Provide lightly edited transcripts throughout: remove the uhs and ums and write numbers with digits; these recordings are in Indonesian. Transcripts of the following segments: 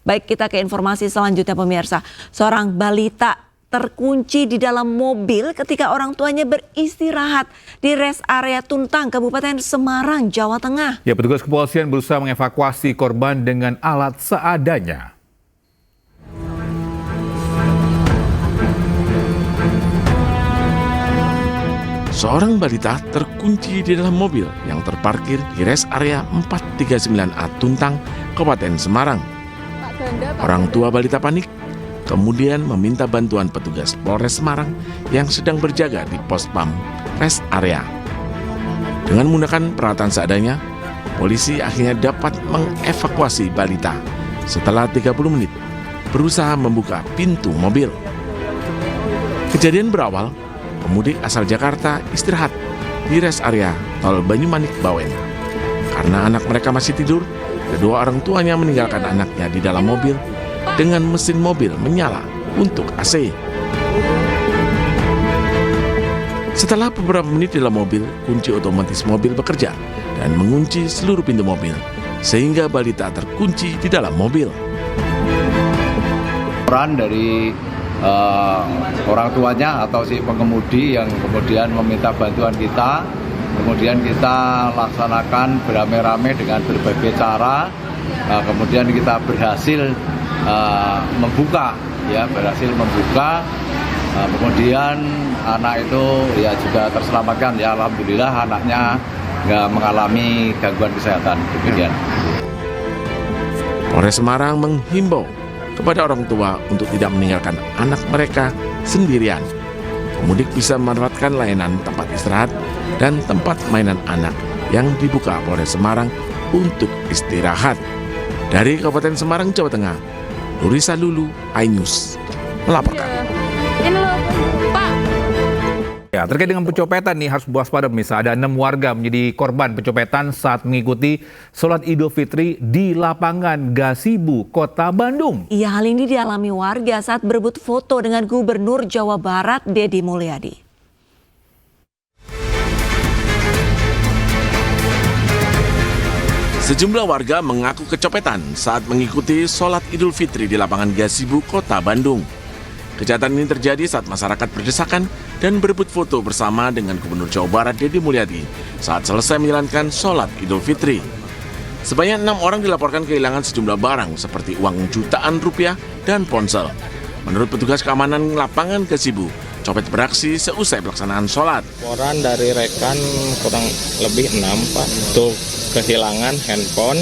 Baik, kita ke informasi selanjutnya pemirsa. Seorang balita terkunci di dalam mobil ketika orang tuanya beristirahat di rest area Tuntang, Kabupaten Semarang, Jawa Tengah. Ya, petugas kepolisian berusaha mengevakuasi korban dengan alat seadanya. Seorang balita terkunci di dalam mobil yang terparkir di rest area 439A Tuntang, Kabupaten Semarang. Orang tua balita panik, kemudian meminta bantuan petugas Polres Semarang yang sedang berjaga di pos pam rest area. Dengan menggunakan peralatan seadanya, polisi akhirnya dapat mengevakuasi balita setelah 30 menit berusaha membuka pintu mobil. Kejadian berawal, pemudik asal Jakarta istirahat di rest area tol Banyumanik Bawen. Karena anak mereka masih tidur, kedua orang tuanya meninggalkan anaknya di dalam mobil dengan mesin mobil menyala untuk AC. Setelah beberapa menit di dalam mobil, kunci otomatis mobil bekerja dan mengunci seluruh pintu mobil, sehingga balita terkunci di dalam mobil. Peran dari orang tuanya atau si pengemudi yang kemudian meminta bantuan kita, kemudian kita laksanakan beramai-ramai dengan berbagai cara, kemudian kita berhasil membuka, kemudian anak itu ya juga terselamatkan, ya alhamdulillah anaknya nggak mengalami gangguan kesehatan. Demikian. Polres Semarang menghimbau kepada orang tua untuk tidak meninggalkan anak mereka sendirian. Pemudik bisa memanfaatkan layanan tempat istirahat dan tempat mainan anak yang dibuka Polres Semarang untuk istirahat. Dari Kabupaten Semarang, Jawa Tengah, Nurisa Lulu, iNews melaporkan. Ya, terkait dengan pencopetan nih harus waspada pemirsa. Ada 6 warga menjadi korban pencopetan saat mengikuti sholat Idul Fitri di lapangan Gasibu, Kota Bandung. Iya, hal ini dialami warga saat berebut foto dengan Gubernur Jawa Barat, Deddy Mulyadi. Sejumlah warga mengaku kecopetan saat mengikuti sholat Idul Fitri di lapangan Gasibu, Kota Bandung. Kejahatan ini terjadi saat masyarakat berdesakan dan berebut foto bersama dengan Gubernur Jawa Barat Deddy Mulyadi saat selesai menjalankan sholat Idul Fitri. Sebanyak 6 orang dilaporkan kehilangan sejumlah barang seperti uang jutaan rupiah dan ponsel. Menurut petugas keamanan lapangan Gasibu, copet beraksi seusai pelaksanaan sholat. Laporan dari rekan kurang lebih 6 Pak, tuh kehilangan handphone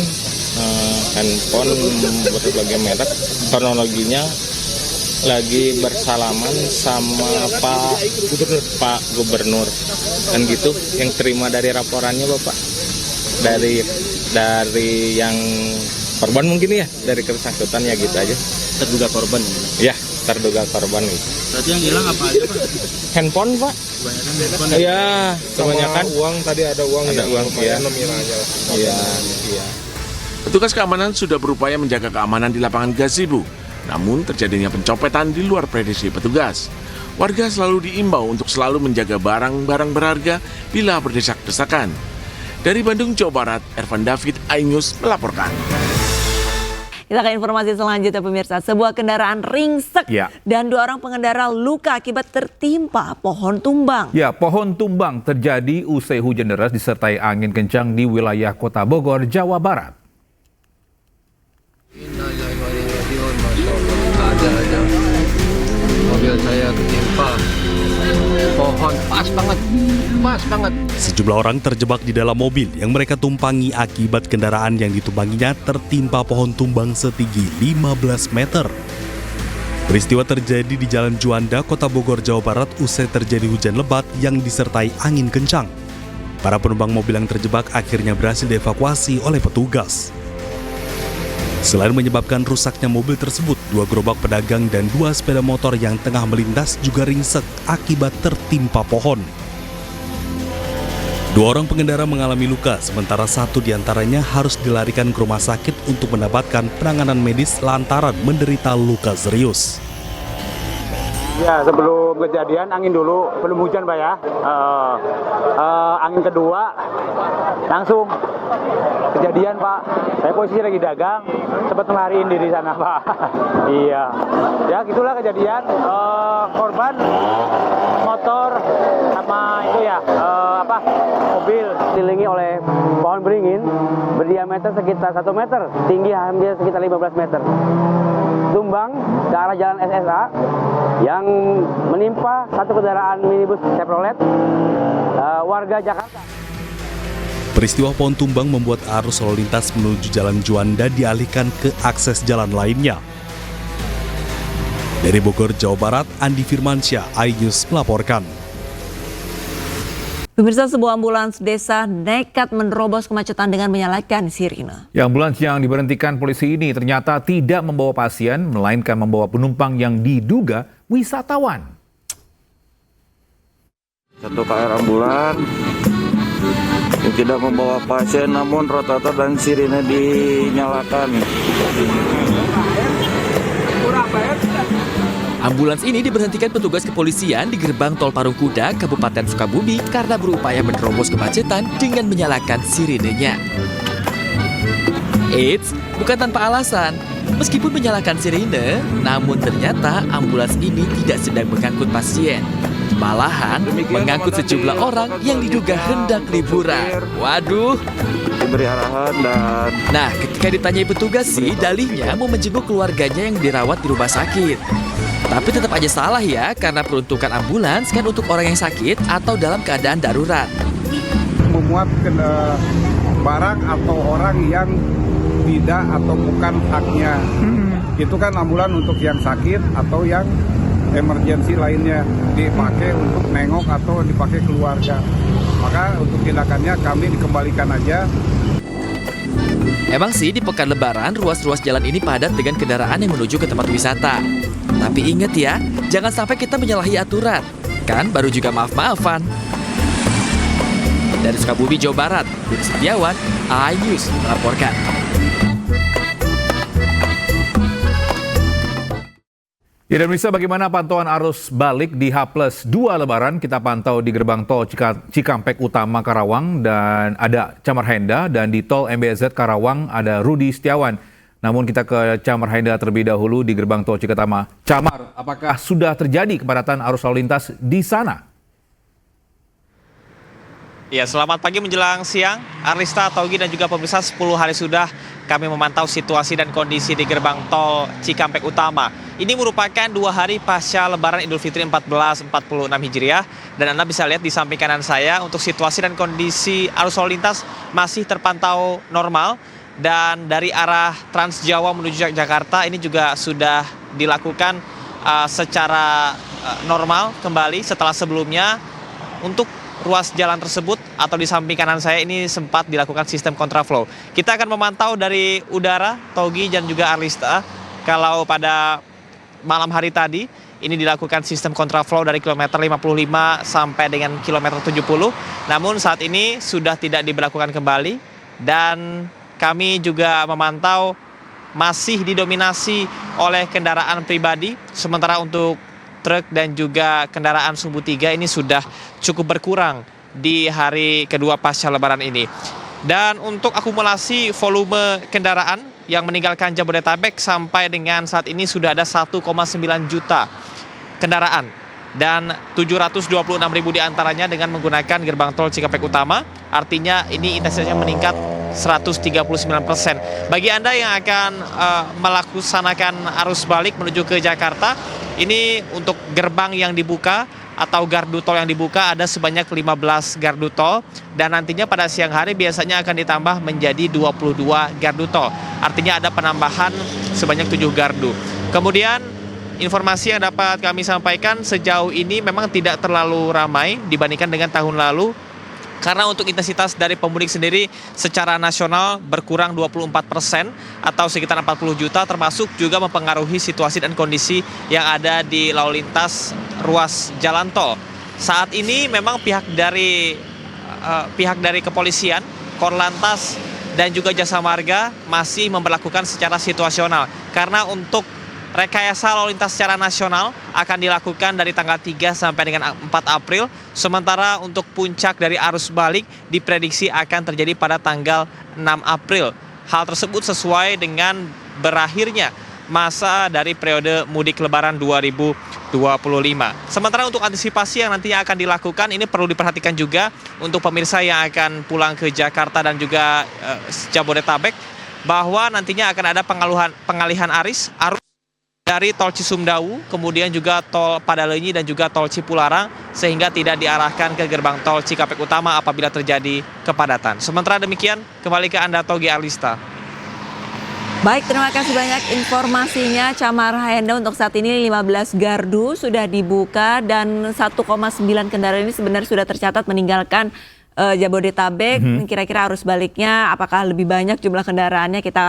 berbagai merek, kronologinya lagi bersalaman sama Pak Gubernur kan gitu, yang terima dari laporannya Bapak dari yang korban mungkin ya, dari kersangkutan ya gitu aja. Terduga korban ya, terduga korban gitu. Berarti yang hilang apa aja Pak? Handphone Pak. Kebanyakan handphone. Iya, kebanyakan uang, tadi ada uang ya, uang ya. Iya. Petugas keamanan sudah berupaya menjaga keamanan di lapangan Gasibu. Namun terjadinya pencopetan di luar prediksi petugas. Warga selalu diimbau untuk selalu menjaga barang-barang berharga bila berdesak-desakan. Dari Bandung, Jawa Barat, Ervan David, iNews melaporkan. Kita ke informasi selanjutnya pemirsa. Sebuah kendaraan ringsek dan 2 orang pengendara luka akibat tertimpa pohon tumbang. Ya, pohon tumbang terjadi usai hujan deras disertai angin kencang di wilayah Kota Bogor, Jawa Barat. Ada mobil saya ketimpa pohon, pas banget. Sejumlah orang terjebak di dalam mobil yang mereka tumpangi akibat kendaraan yang ditumpanginya tertimpa pohon tumbang setinggi 15 meter. Peristiwa terjadi di Jalan Juanda, Kota Bogor, Jawa Barat usai terjadi hujan lebat yang disertai angin kencang. Para penumpang mobil yang terjebak akhirnya berhasil dievakuasi oleh petugas. Selain menyebabkan rusaknya mobil tersebut, 2 gerobak pedagang dan 2 sepeda motor yang tengah melintas juga ringsek akibat tertimpa pohon. 2 orang pengendara mengalami luka, sementara 1 diantaranya harus dilarikan ke rumah sakit untuk mendapatkan penanganan medis lantaran menderita luka serius. Ya, sebelum kejadian angin dulu, belum hujan Pak ya. Angin kedua langsung kejadian Pak. Saya posisi lagi dagang, sempat ngariin diri sana Pak. Iya, ya gitulah kejadian. Korban motor sama itu ya mobil dikelilingi oleh pohon beringin berdiameter sekitar 1 meter, tinggi hampir sekitar 15 meter. Tumbang ke arah jalan SSA yang menimpa satu kendaraan minibus Chevrolet warga Jakarta. Peristiwa pohon tumbang membuat arus lalu lintas menuju Jalan Juanda dialihkan ke akses jalan lainnya. Dari Bogor, Jawa Barat, Andi Firmansyah, iNews melaporkan. Pemirsa, sebuah ambulans desa nekat menerobos kemacetan dengan menyalakan sirine. Ya, ambulans yang diberhentikan polisi ini ternyata tidak membawa pasien, melainkan membawa penumpang yang diduga wisatawan. Satu KR ambulan yang tidak membawa pasien, namun rotator dan sirine dinyalakan. Ambulans ini diberhentikan petugas kepolisian di gerbang tol Parungkuda, Kabupaten Sukabumi karena berupaya menerobos kemacetan dengan menyalakan sirinenya. Eits, bukan tanpa alasan. Meskipun menyalakan sirine, namun ternyata ambulans ini tidak sedang mengangkut pasien. Malahan mengangkut sejumlah orang yang diduga hendak liburan. Waduh. Diberi arahan dan... Nah, ketika ditanyai petugas sih, dalihnya mau menjenguk keluarganya yang dirawat di rumah sakit. Tapi tetap aja salah ya, karena peruntukan ambulans kan untuk orang yang sakit atau dalam keadaan darurat. Memuat barang atau orang yang tidak atau bukan haknya. Itu kan ambulan untuk yang sakit atau yang emergensi lainnya, dipakai untuk nengok atau dipakai keluarga. Maka untuk tindakannya kami dikembalikan aja. Emang sih di pekan lebaran ruas-ruas jalan ini padat dengan kendaraan yang menuju ke tempat wisata. Tapi ingat ya, jangan sampai kita menyalahi aturan. Kan baru juga maaf-maafan. Dari Sukabumi, Jawa Barat, Budi Setiawan, iNews melaporkan. Ya, dan bisa bagaimana pantauan arus balik di H+2 Lebaran? Kita pantau di gerbang tol Cikampek Utama Karawang dan ada Camar Henda, dan di tol MBZ Karawang ada Rudi Setiawan. Namun kita ke Camar Henda terlebih dahulu di gerbang tol Cikatama. Camar, apakah sudah terjadi kepadatan arus lalu lintas di sana? Ya, selamat pagi menjelang siang. Arlista, Taugi, dan juga pemirsa, 10 hari sudah kami memantau situasi dan kondisi di gerbang tol Cikampek Utama. Ini merupakan 2 hari pasca Lebaran Idul Fitri 1446 Hijriah. Dan Anda bisa lihat di samping kanan saya untuk situasi dan kondisi arus lalu lintas masih terpantau normal. Dan dari arah Trans Jawa menuju Jakarta ini juga sudah dilakukan secara normal kembali setelah sebelumnya. Untuk ruas jalan tersebut atau di samping kanan saya ini sempat dilakukan sistem kontraflow. Kita akan memantau dari udara, Togi dan juga Arlista. Kalau pada malam hari tadi ini dilakukan sistem kontraflow dari kilometer 55 sampai dengan kilometer 70. Namun saat ini sudah tidak diberlakukan kembali, dan kami juga memantau masih didominasi oleh kendaraan pribadi, sementara untuk truk dan juga kendaraan sumbu 3 ini sudah cukup berkurang di hari kedua pasca Lebaran ini. Dan untuk akumulasi volume kendaraan yang meninggalkan Jabodetabek sampai dengan saat ini sudah ada 1,9 juta kendaraan. Dan 726.000 diantaranya dengan menggunakan gerbang tol Cikampek Utama. Artinya ini intensitasnya meningkat 139%. Bagi Anda yang akan melaksanakan arus balik menuju ke Jakarta, ini untuk gerbang yang dibuka atau gardu tol yang dibuka ada sebanyak 15 gardu tol, dan nantinya pada siang hari biasanya akan ditambah menjadi 22 gardu tol. Artinya ada penambahan sebanyak 7 gardu. Kemudian informasi yang dapat kami sampaikan sejauh ini memang tidak terlalu ramai dibandingkan dengan tahun lalu, karena untuk intensitas dari pemudik sendiri secara nasional berkurang 24% atau sekitar 40 juta, termasuk juga mempengaruhi situasi dan kondisi yang ada di lalu lintas ruas jalan tol. Saat ini memang pihak dari kepolisian, Korlantas dan juga Jasa Marga masih memperlakukan secara situasional, karena untuk rekayasa lalu lintas secara nasional akan dilakukan dari tanggal 3 sampai dengan 4 April. Sementara untuk puncak dari arus balik diprediksi akan terjadi pada tanggal 6 April. Hal tersebut sesuai dengan berakhirnya masa dari periode mudik lebaran 2025. Sementara untuk antisipasi yang nantinya akan dilakukan, ini perlu diperhatikan juga untuk pemirsa yang akan pulang ke Jakarta dan juga Jabodetabek, bahwa nantinya akan ada pengalihan arus dari tol Cisumdawu, kemudian juga tol Padalenyi dan juga tol Cipularang, sehingga tidak diarahkan ke gerbang tol Cikampek Utama apabila terjadi kepadatan. Sementara demikian, kembali ke Anda Togi Arlista. Baik, terima kasih banyak informasinya Camar Hayanda. Untuk saat ini 15 gardu sudah dibuka dan 1,9 kendaraan ini sebenarnya sudah tercatat meninggalkan Jabodetabek. Kira-kira arus baliknya apakah lebih banyak jumlah kendaraannya, kita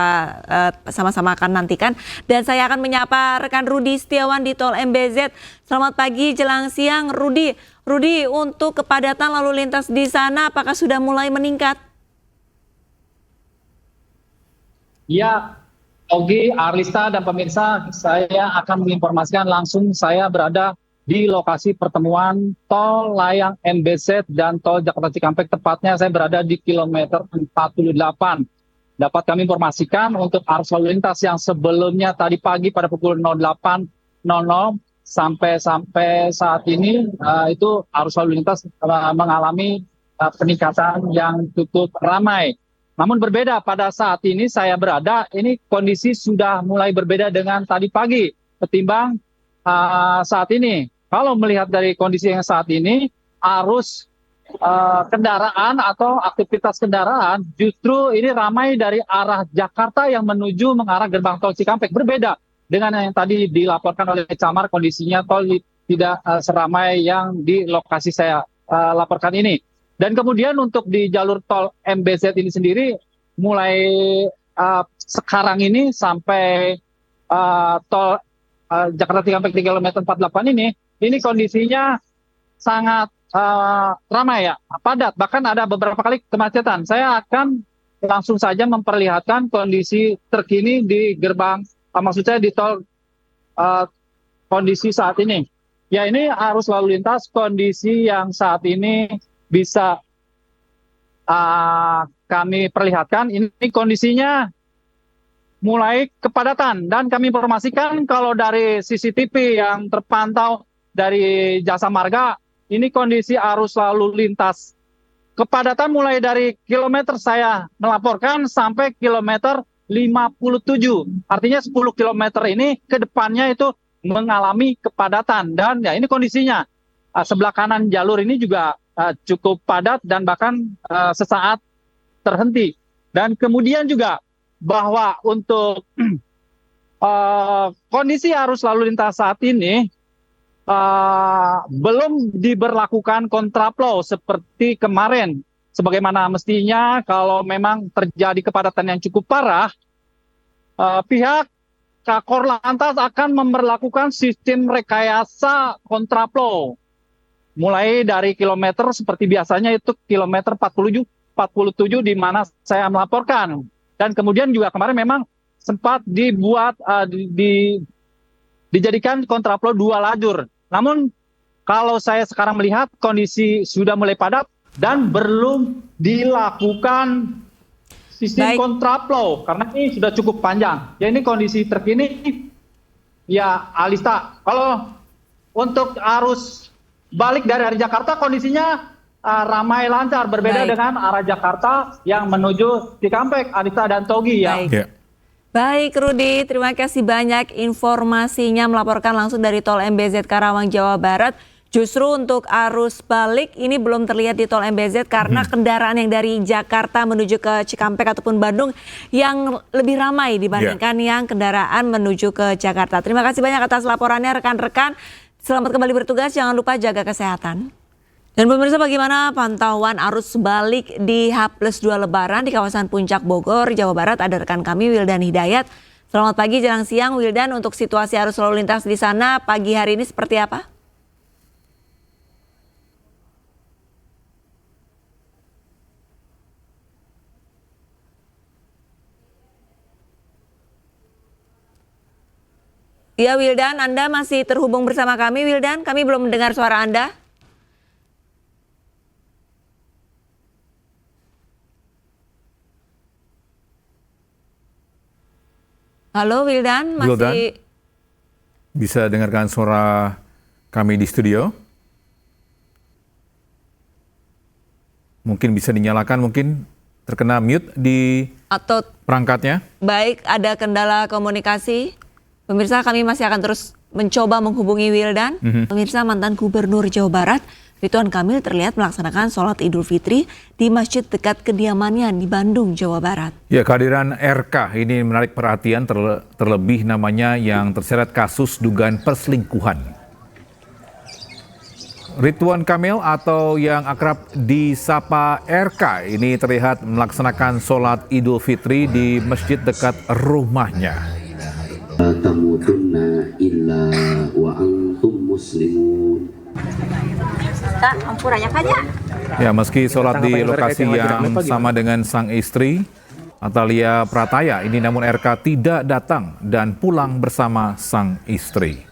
sama-sama akan nantikan. Dan saya akan menyapa rekan Rudi Setiawan di Tol MBZ. Selamat pagi jelang siang Rudi. Rudi, untuk kepadatan lalu lintas di sana apakah sudah mulai meningkat? Ya, Ogi, Arlista dan pemirsa, saya akan menginformasikan langsung. Saya berada di lokasi pertemuan tol layang MBZ dan tol Jakarta Cikampek, tepatnya saya berada di kilometer 48. Dapat kami informasikan untuk arus lalu lintas yang sebelumnya tadi pagi pada pukul 08.00 sampai saat ini itu arus lalu lintas mengalami peningkatan yang cukup ramai. Namun berbeda pada saat ini saya berada, ini kondisi sudah mulai berbeda dengan tadi pagi ketimbang saat ini. Kalau melihat dari kondisi yang saat ini, arus kendaraan atau aktivitas kendaraan justru ini ramai dari arah Jakarta yang menuju mengarah gerbang tol Cikampek. Berbeda dengan yang tadi dilaporkan oleh Camar, kondisinya tol tidak seramai yang di lokasi saya laporkan ini. Dan kemudian untuk di jalur tol MBZ ini sendiri, mulai sekarang ini sampai tol Jakarta Cikampek di kilometer 48 ini kondisinya sangat ramai ya, padat, bahkan ada beberapa kali kemacetan. Saya akan langsung saja memperlihatkan kondisi terkini di gerbang, maksud saya di tol kondisi saat ini. Ya, ini arus lalu lintas kondisi yang saat ini bisa kami perlihatkan, ini kondisinya mulai kepadatan, dan kami informasikan kalau dari CCTV yang terpantau dari Jasa Marga, ini kondisi arus lalu lintas kepadatan mulai dari kilometer saya melaporkan sampai kilometer 57. Artinya 10 kilometer ini ke depannya itu mengalami kepadatan, dan ya ini kondisinya. Sebelah kanan jalur ini juga cukup padat dan bahkan sesaat terhenti. Dan kemudian juga bahwa untuk kondisi arus lalu lintas saat ini belum diberlakukan kontraflow seperti kemarin. Sebagaimana mestinya kalau memang terjadi kepadatan yang cukup parah, pihak Korlantas akan memberlakukan sistem rekayasa kontraflow. Mulai dari kilometer seperti biasanya itu kilometer 47 di mana saya melaporkan. Dan kemudian juga kemarin memang sempat dibuat dijadikan kontraflow 2 lajur. Namun kalau saya sekarang melihat kondisi sudah mulai padat dan belum dilakukan sistem kontraflow karena ini sudah cukup panjang. Ya, ini kondisi terkini ya Alista. Kalau untuk arus balik dari arah Jakarta kondisinya ramai lancar, berbeda dengan arah Jakarta yang menuju Cikampek, Alista dan Togi ya. Baik Rudi, terima kasih banyak informasinya melaporkan langsung dari Tol MBZ Karawang, Jawa Barat. Justru untuk arus balik ini belum terlihat di Tol MBZ karena kendaraan yang dari Jakarta menuju ke Cikampek ataupun Bandung yang lebih ramai dibandingkan yang kendaraan menuju ke Jakarta. Terima kasih banyak atas laporannya rekan-rekan. Selamat kembali bertugas, jangan lupa jaga kesehatan. Dan pemirsa, bagaimana pantauan arus balik di H+2 Lebaran di kawasan Puncak Bogor, Jawa Barat? Ada rekan kami Wildan Hidayat. Selamat pagi jelang siang Wildan, untuk situasi arus lalu lintas di sana pagi hari ini seperti apa? Ya Wildan, Anda masih terhubung bersama kami. Wildan, kami belum mendengar suara Anda. Halo Wildan, masih... Wildan, bisa dengarkan suara kami di studio? Mungkin bisa dinyalakan, mungkin terkena mute di atau perangkatnya. Baik, ada kendala komunikasi. Pemirsa, kami masih akan terus mencoba menghubungi Wildan. Pemirsa, mantan Gubernur Jawa Barat Ridwan Kamil terlihat melaksanakan sholat Idul Fitri di masjid dekat kediamannya di Bandung, Jawa Barat. Ya, kehadiran RK ini menarik perhatian, terlebih namanya yang terseret kasus dugaan perselingkuhan. Ridwan Kamil atau yang akrab disapa RK ini terlihat melaksanakan sholat Idul Fitri di masjid dekat rumahnya. Tamutunna illa wa antum muslimun. Ya, meski sholat di lokasi yang sama dengan sang istri Atalia Prataya ini, namun RK tidak datang dan pulang bersama sang istri.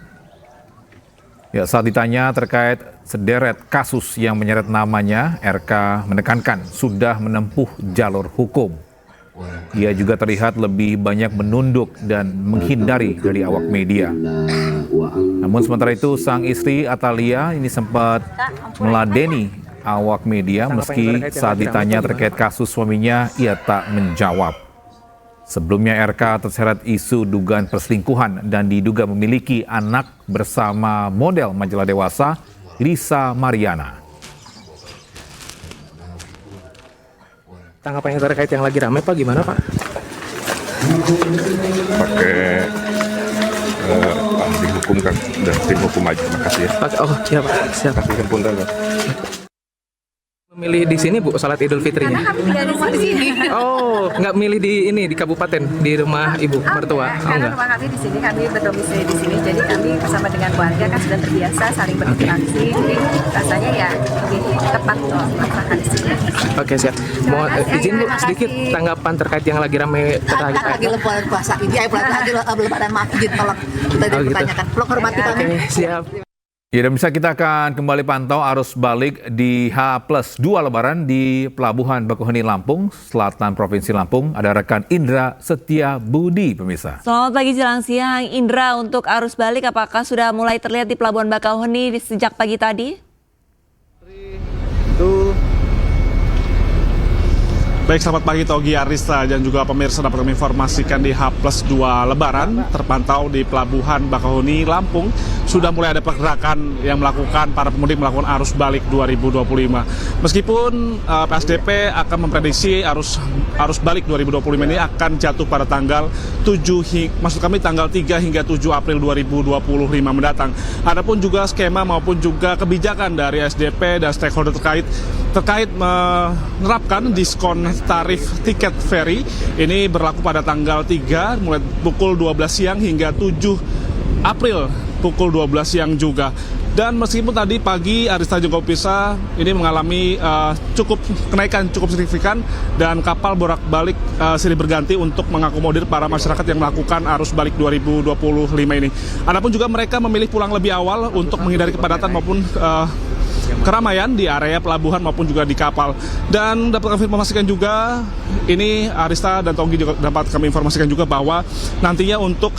Ya, saat ditanya terkait sederet kasus yang menyeret namanya, RK menekankan sudah menempuh jalur hukum. Ia juga terlihat lebih banyak menunduk dan menghindari dari awak media. Namun sementara itu sang istri Atalia ini sempat meladeni awak media meski saat ditanya terkait kasus suaminya ia tak menjawab. Sebelumnya RK terseret isu dugaan perselingkuhan dan diduga memiliki anak bersama model majalah dewasa Lisa Mariana. Tanggapan yang terkait yang lagi ramai Pak, gimana Pak? Pakai ahli hukum kan, dan tim hukum aja. Makasih ya. Oh siap Pak, siap. Kasih punten Pak. Memilih di sini Bu, salat Idul Fitrinya? Karena kami tinggal di rumah di sini. Oh, nggak milih di ini, di kabupaten, di rumah Ibu mertua? Karena rumah kami di sini, kami berdomisili di sini, jadi kami bersama dengan keluarga kan sudah terbiasa saling berinteraksi, jadi rasanya ya lebih tepat untuk melaksanakan di sini. Oke, siap. Mau izin Bu sedikit tanggapan terkait yang lagi ramai terkait Lagi lebaran puasa ini, lagi lebaran masjid, tolong kita dipertanyakan. Tolong hormati kami. Oke, siap. Ya, dan bisa kita akan kembali pantau arus balik di H+2 Lebaran di Pelabuhan Bakauheni Lampung, Selatan Provinsi Lampung. Ada rekan Indra Setia Budi, pemirsa. Selamat pagi jelang siang, Indra. Untuk arus balik, apakah sudah mulai terlihat di Pelabuhan Bakauheni sejak pagi tadi? Baik, selamat pagi Togi, Arista, dan juga pemirsa dapat kami informasikan di H+2 Lebaran terpantau di Pelabuhan Bakauheni Lampung sudah mulai ada pergerakan yang melakukan para pemudik melakukan arus balik 2025. Meskipun PSDP akan memprediksi arus balik 2025 ini akan jatuh pada tanggal 3 hingga 7 April 2025 mendatang. Adapun juga skema maupun juga kebijakan dari SDP dan stakeholder terkait menerapkan diskon tarif tiket ferry ini berlaku pada tanggal 3 mulai pukul 12 siang hingga 7 April pukul 12 siang juga. Dan meskipun tadi pagi Arista Jengkol Pisa ini mengalami kenaikan cukup signifikan dan kapal bolak-balik silih berganti untuk mengakomodir para masyarakat yang melakukan arus balik 2025 ini. Adapun juga mereka memilih pulang lebih awal untuk menghindari kepadatan maupun keramaian di area pelabuhan maupun juga di kapal. Dan dapat kami informasikan juga, ini Arista dan Tonggi juga dapat kami informasikan juga bahwa nantinya untuk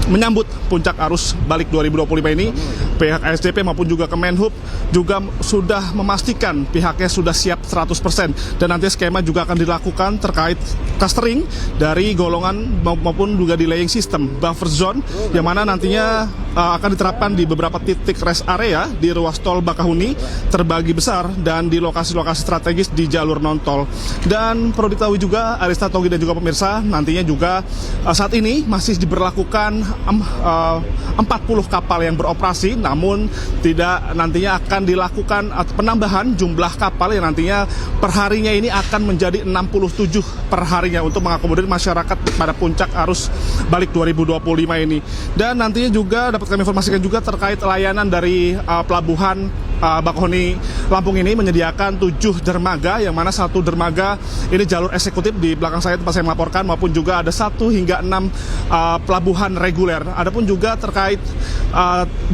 menyambut puncak arus balik 2025 ini, pihak SDP maupun juga Kemenhub juga sudah memastikan pihaknya sudah siap 100%, dan nanti skema juga akan dilakukan terkait clustering dari golongan maupun juga delaying system buffer zone yang mana nantinya akan diterapkan di beberapa titik rest area di ruas tol Bakauheni terbagi besar dan di lokasi-lokasi strategis di jalur non tol. Dan perlu diketahui juga Arista, Tonggi, dan juga pemirsa, nantinya juga saat ini masih diberlakukan 40 kapal yang beroperasi, namun tidak nantinya akan dilakukan penambahan jumlah kapal yang nantinya perharinya ini akan menjadi 67 perharinya untuk mengakomodir masyarakat pada puncak arus balik 2025 ini. Dan nantinya juga dapat kami informasikan juga terkait layanan dari pelabuhan Bakauheni Lampung ini menyediakan 7 dermaga, yang mana 1 dermaga ini jalur eksekutif di belakang saya tempat saya melaporkan, maupun juga ada 1 hingga 6 pelabuhan reguler. Adapun juga terkait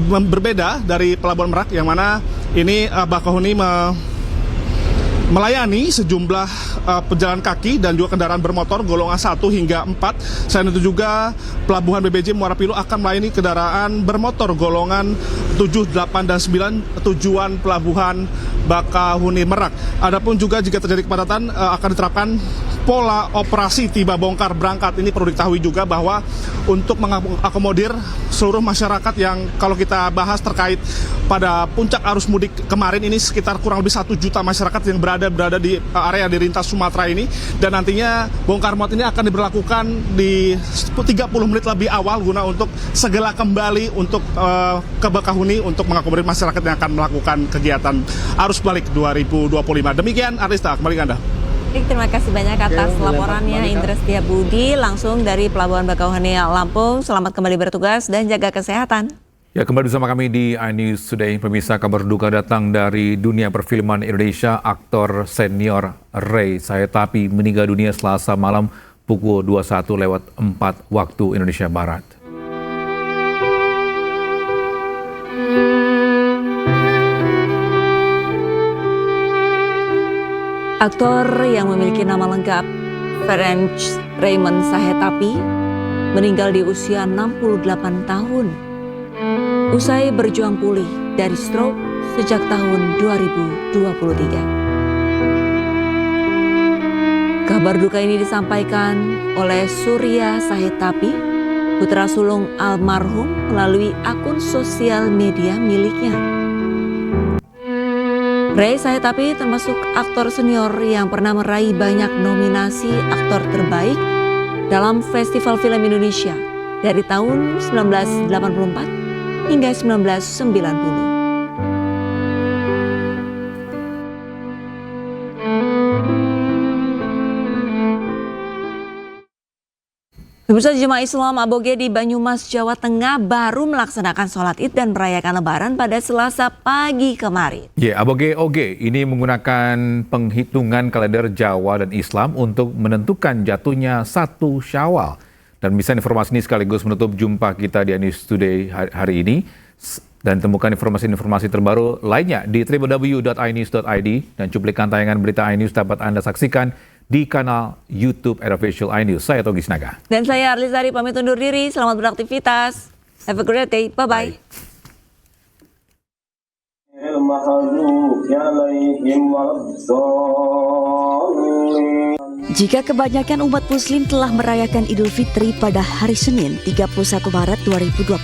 berbeda dari Pelabuhan Merak, yang mana ini Bakauheni melayani sejumlah pejalan kaki dan juga kendaraan bermotor golongan 1 hingga 4. Selain itu juga Pelabuhan BBJ Muara Pilu akan melayani kendaraan bermotor golongan 7, 8, dan 9 tujuan Pelabuhan Bakauheni Merak. Adapun juga jika terjadi kepadatan akan diterapkan pola operasi tiba bongkar berangkat. Ini perlu diketahui juga bahwa untuk mengakomodir seluruh masyarakat yang kalau kita bahas terkait pada puncak arus mudik kemarin ini sekitar kurang lebih 1 juta masyarakat yang berada di area di lintas Sumatera ini, dan nantinya bongkar muat ini akan diberlakukan di 30 menit lebih awal guna untuk segera kembali untuk ke Bakauheni untuk mengakomodir masyarakat yang akan melakukan kegiatan arus balik 2025. Demikian Arista, kembali ke Anda. Terima kasih banyak atas laporannya Indra Setiabudi langsung dari Pelabuhan Bakauheni Lampung. Selamat kembali bertugas dan jaga kesehatan. Ya, kembali bersama kami di iNews Today. Pemirsa, kabar duka datang dari dunia perfilman Indonesia. Aktor senior Ray Sayetapi meninggal dunia Selasa malam pukul 21:04 waktu Indonesia Barat. Aktor yang memiliki nama lengkap Ferenc Raymond Sayetapi meninggal di usia 68 tahun. Usai berjuang pulih dari stroke sejak tahun 2023. Kabar duka ini disampaikan oleh Surya Sayetapi, putra sulung almarhum, melalui akun sosial media miliknya. Ray Sayetapi termasuk aktor senior yang pernah meraih banyak nominasi aktor terbaik dalam Festival Film Indonesia dari tahun 1984 hingga 1990. Pemirsa, jemaah Islam Aboge di Banyumas, Jawa Tengah baru melaksanakan sholat Id dan merayakan Lebaran pada Selasa pagi kemarin. Ya, Aboge OG ini menggunakan penghitungan kalender Jawa dan Islam untuk menentukan jatuhnya 1 Syawal. Dan bisa informasi ini sekaligus menutup jumpa kita di iNews Today hari ini. Dan temukan informasi-informasi terbaru lainnya di www.inews.id, dan cuplikan tayangan berita iNews dapat Anda saksikan di kanal YouTube Official iNews. Saya Togi Sinaga. Dan saya Arlisari pamit undur diri. Selamat beraktivitas. Have a great day. Bye-bye. Jika kebanyakan umat muslim telah merayakan Idul Fitri pada hari Senin 31 Maret 2025,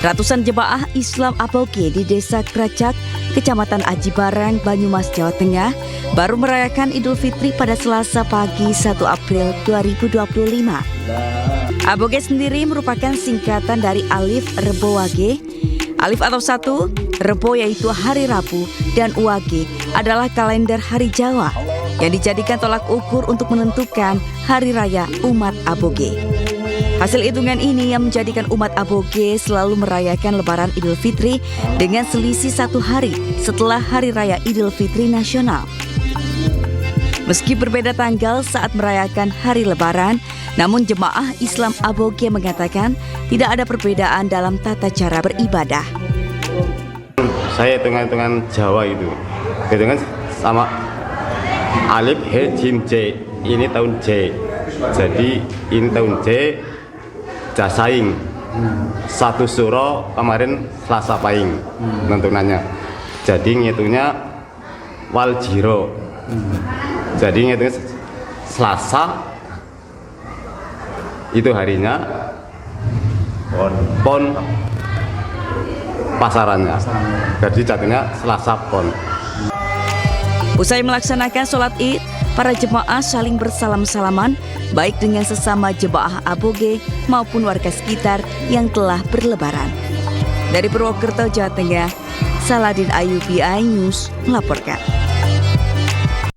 ratusan jemaah Islam Aboge di Desa Kracak, Kecamatan Aji Barang, Banyumas, Jawa Tengah baru merayakan Idul Fitri pada Selasa pagi 1 April 2025. Aboge sendiri merupakan singkatan dari Alif Rebo Wage. Alif atau 1, Rebo yaitu hari Rabu, dan Wage adalah kalender hari Jawa yang dijadikan tolak ukur untuk menentukan hari raya umat Aboge. Hasil hitungan ini yang menjadikan umat Aboge selalu merayakan Lebaran Idul Fitri dengan selisih 1 hari setelah Hari Raya Idul Fitri Nasional. Meski berbeda tanggal saat merayakan Hari Lebaran, namun jemaah Islam Aboge mengatakan tidak ada perbedaan dalam tata cara beribadah. Saya hitungan Jawa itu, hitungan sama Alif, He, Jim, J. Ini tahun J. Jadi ini tahun J. Jasaing. 1 Suro kemarin Selasa Pahing tentunannya. Jadi ngitungnya Waljiro. Jadi ngitungnya Selasa itu harinya Pon pasarannya. Jadi jatuhnya Selasa Pon. Usai melaksanakan sholat Id, para jemaah saling bersalam-salaman baik dengan sesama jemaah Aboge maupun warga sekitar yang telah berlebaran. Dari Purwokerto, Jawa Tengah, Saladin Ayubi, iNews melaporkan.